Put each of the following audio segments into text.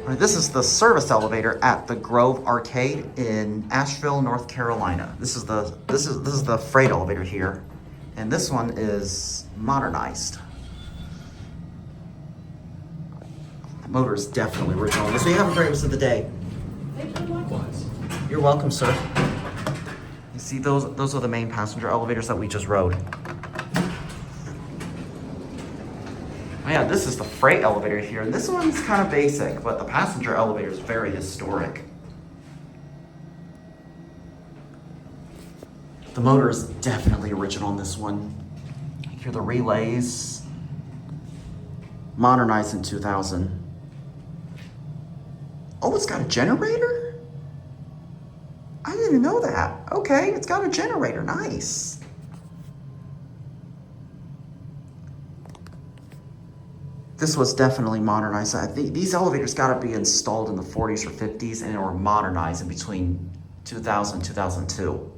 All right, this is the service elevator at the Grove Arcade in Asheville, North Carolina. This is the freight elevator here, and this one is modernized. The motor is definitely original. So you have a great rest of the day. Likewise. You're welcome, sir. You see, those are the main passenger elevators that we just rode. Oh yeah, this is the freight elevator here, and this one's kind of basic, but the passenger elevator is very historic. The motor is definitely original on this one. You hear the relays. Modernized in 2000. Oh, it's got a generator? I didn't know that. Okay, it's got a generator, nice. This was definitely modernized. I think these elevators got to be installed in the 40s or 50s, and they were modernized in between 2000 and 2002.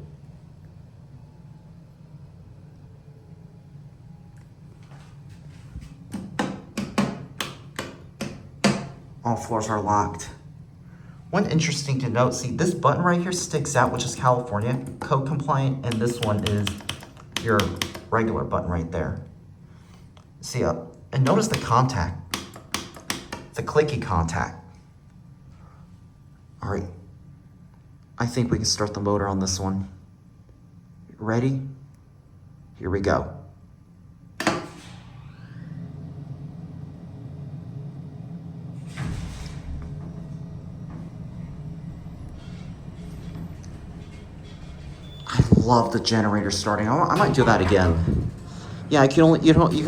All floors are locked. One interesting to note, see this button right here sticks out, which is California code compliant, and this one is your regular button right there. See, and notice the contact. It's a clicky contact. All right, I think we can start the motor on this one. Ready? Here we go. I love the generator starting. I might do that again. Yeah, you can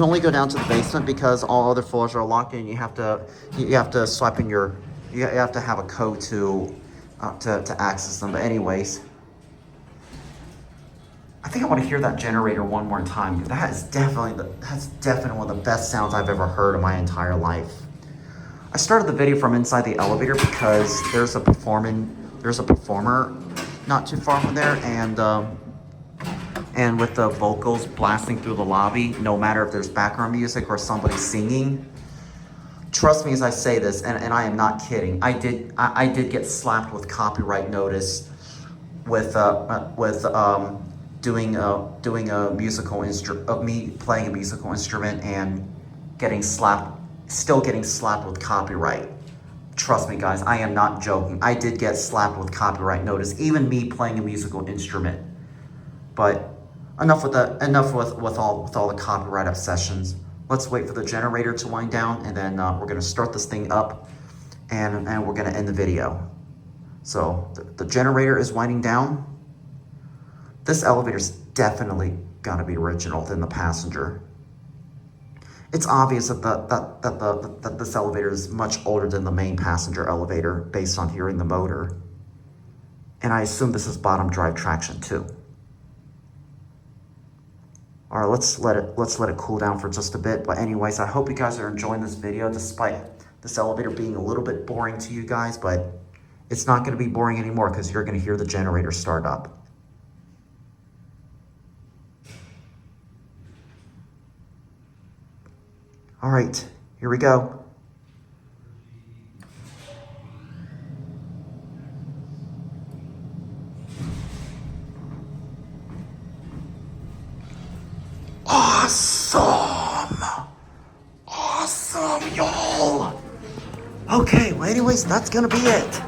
only go down to the basement because all other floors are locked, and you have to swipe in you have to have a code to access them. But anyways, I think I want to hear that generator one more time. That's definitely one of the best sounds I've ever heard in my entire life. I started the video from inside the elevator because there's a performer not too far from there, and with the vocals blasting through the lobby, no matter if there's background music or somebody singing, trust me as I say this, and I am not kidding. I did get slapped with copyright notice with doing a musical instrument, me playing a musical instrument and still getting slapped with copyright. Trust me, guys, I am not joking. I did get slapped with copyright notice, even me playing a musical instrument. But enough with all the copyright obsessions. Let's wait for the generator to wind down, and then we're gonna start this thing up, and we're gonna end the video. So the generator is winding down. This elevator's definitely gotta be original than the passenger. It's obvious that this elevator is much older than the main passenger elevator based on hearing the motor. And I assume this is bottom drive traction too. All right, let's let it cool down for just a bit. But anyways, I hope you guys are enjoying this video despite this elevator being a little bit boring to you guys, but it's not gonna be boring anymore because you're gonna hear the generator start up. All right, here we go. Awesome, y'all. Okay, well anyways, that's gonna be it.